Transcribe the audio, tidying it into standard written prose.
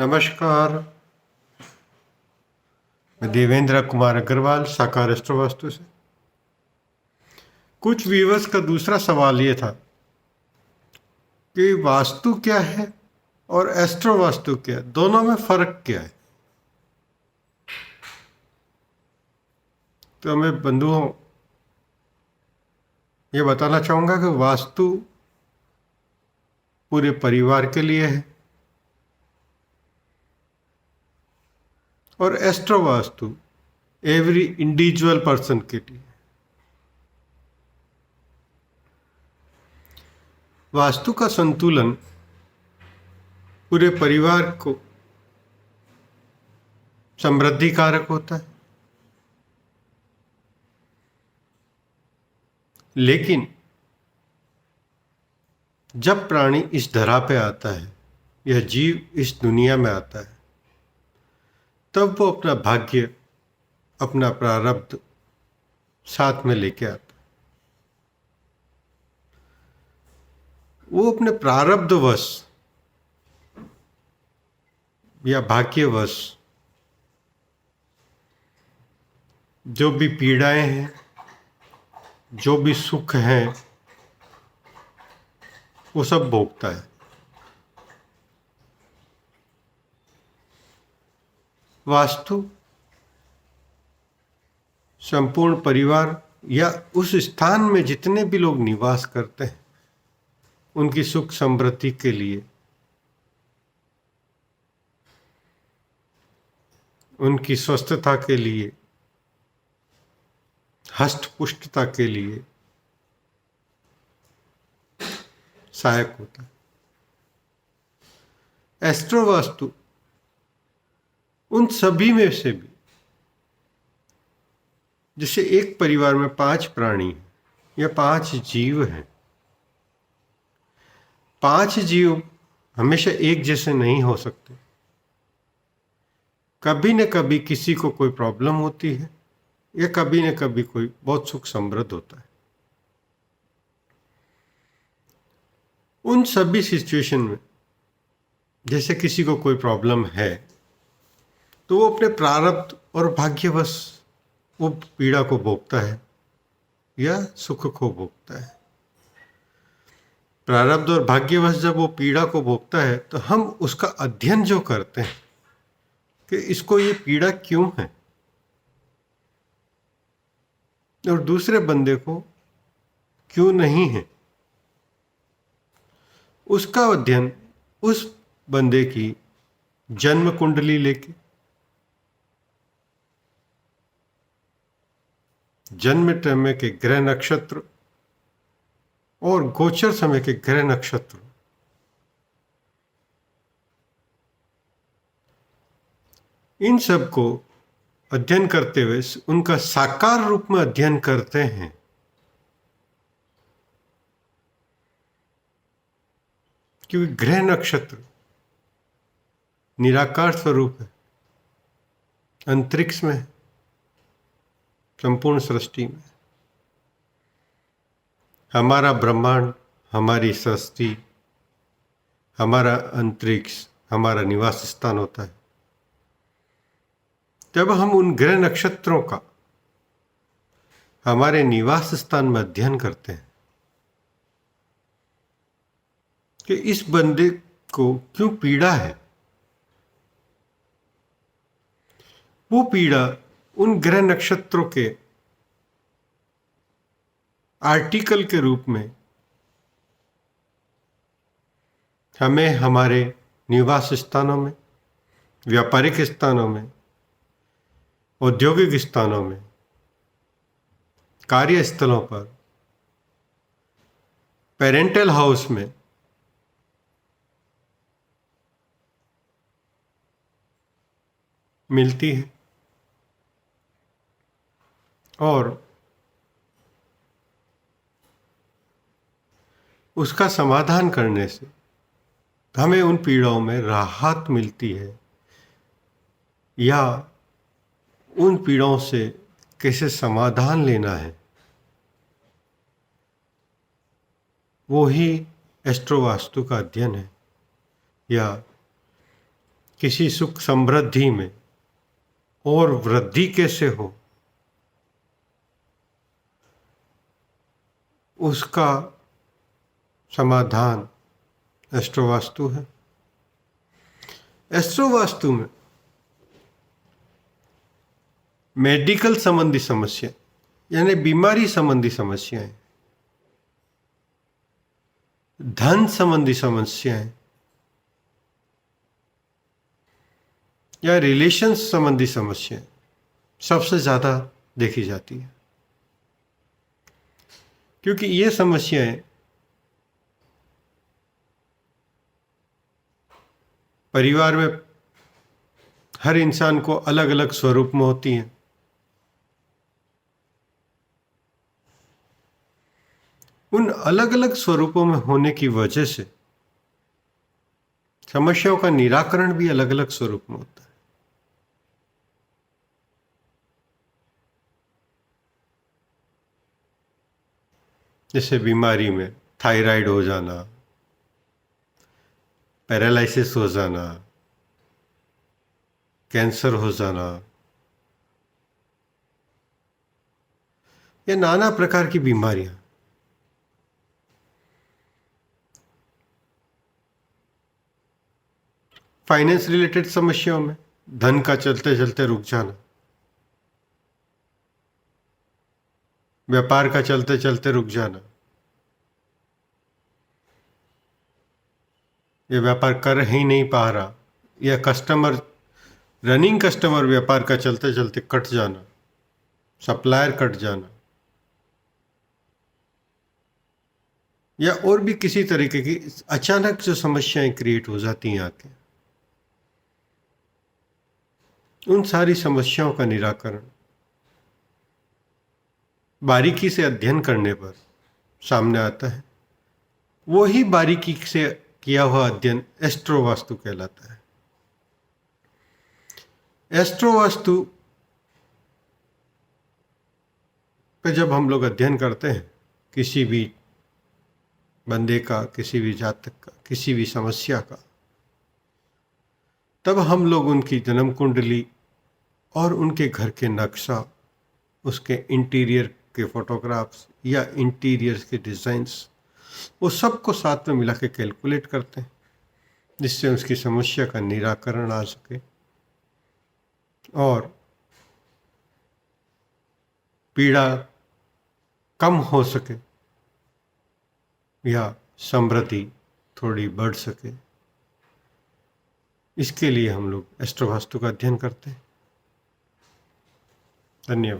नमस्कार। मैं देवेंद्र कुमार अग्रवाल साकार एस्ट्रो वास्तु से। कुछ व्यूवर्स का दूसरा सवाल ये था कि वास्तु क्या है और एस्ट्रो वास्तु क्या है, दोनों में फर्क क्या है। तो मैं बंधुओं ये बताना चाहूँगा कि वास्तु पूरे परिवार के लिए है और astro vastu every individual person के लिए। वास्तु का संतुलन पूरे परिवार को समृद्धि कारक होता है, लेकिन जब प्राणी इस धरा पे आता है, यह जीव इस दुनिया में आता है, तब वो अपना भाग्य, अपना प्रारब्ध साथ में लेके आता है। वो अपने प्रारब्धवश या भाग्यवश जो भी पीड़ाएं हैं, जो भी सुख हैं, वो सब भोगता है। वास्तु संपूर्ण परिवार या उस स्थान में जितने भी लोग निवास करते हैं, उनकी सुख समृद्धि के लिए, उनकी स्वस्थता के लिए, हष्ट पुष्टता के लिए सहायक होता है। एस्ट्रो वास्तु उन सभी में से भी, जैसे एक परिवार में 5 प्राणी या 5 जीव हैं, 5 जीव हमेशा एक जैसे नहीं हो सकते। कभी न कभी किसी को कोई प्रॉब्लम होती है या कभी न कभी कोई बहुत सुख समृद्ध होता है। उन सभी सिचुएशन में जैसे किसी को कोई प्रॉब्लम है तो वो अपने प्रारब्ध और भाग्यवश वो पीड़ा को भोगता है या सुख को भोगता है। प्रारब्ध और भाग्यवश जब वो पीड़ा को भोगता है तो हम उसका अध्ययन जो करते हैं कि इसको ये पीड़ा क्यों है और दूसरे बंदे को क्यों नहीं है, उसका अध्ययन उस बंदे की जन्म कुंडली लेके, जन्म समय के ग्रह नक्षत्र और गोचर समय के ग्रह नक्षत्र, इन सब को अध्ययन करते हुए उनका साकार रूप में अध्ययन करते हैं। क्योंकि ग्रह नक्षत्र निराकार स्वरूप है, अंतरिक्ष में, संपूर्ण सृष्टि में। हमारा ब्रह्मांड, हमारी सृष्टि, हमारा अंतरिक्ष हमारा निवास स्थान होता है। जब हम उन ग्रह नक्षत्रों का हमारे निवास स्थान में अध्ययन करते हैं कि इस बंदे को क्यों पीड़ा है, वो पीड़ा उन ग्रह नक्षत्रों के आर्टिकल के रूप में हमें हमारे निवास स्थानों में, व्यापारिक स्थानों में, औद्योगिक स्थानों में, कार्यस्थलों पर, पेरेंटल हाउस में मिलती है। और उसका समाधान करने से हमें उन पीड़ाओं में राहत मिलती है, या उन पीड़ाओं से कैसे समाधान लेना है, वो ही एस्ट्रो वास्तु का अध्ययन है, या किसी सुख समृद्धि में और वृद्धि कैसे हो, उसका समाधान एस्ट्रोवास्तु है। एस्ट्रोवास्तु में मेडिकल संबंधी समस्या यानी बीमारी संबंधी समस्याएं, धन संबंधी समस्याएं या रिलेशंस संबंधी समस्याएं सबसे ज्यादा देखी जाती है, क्योंकि ये समस्याएं परिवार में हर इंसान को अलग अलग स्वरूप में होती हैं। उन अलग अलग स्वरूपों में होने की वजह से समस्याओं का निराकरण भी अलग अलग स्वरूप में होता है। जैसे बीमारी में थायराइड हो जाना, पैरालिसिस हो जाना, कैंसर हो जाना या नाना प्रकार की बीमारियां, फाइनेंस रिलेटेड समस्याओं में धन का चलते चलते रुक जाना, व्यापार का चलते चलते रुक जाना, ये व्यापार कर ही नहीं पा रहा, या रनिंग कस्टमर व्यापार का चलते चलते कट जाना, सप्लायर कट जाना, या और भी किसी तरीके की अचानक जो समस्याएं क्रिएट हो जाती हैं आके, उन सारी समस्याओं का निराकरण बारीकी से अध्ययन करने पर सामने आता है। वो ही बारीकी से किया हुआ अध्ययन एस्ट्रोवास्तु कहलाता है। एस्ट्रोवास्तु पे जब हम लोग अध्ययन करते हैं किसी भी बंदे का, किसी भी जातक का, किसी भी समस्या का, तब हम लोग उनकी जन्म कुंडली और उनके घर के नक्शा, उसके इंटीरियर के फोटोग्राफ्स या इंटीरियर के डिज़ाइंस, वो सब को साथ में मिला के कैलकुलेट करते हैं, जिससे उसकी समस्या का निराकरण आ सके और पीड़ा कम हो सके या समृद्धि थोड़ी बढ़ सके। इसके लिए हम लोग एस्ट्रोवास्तु का अध्ययन करते हैं। धन्यवाद।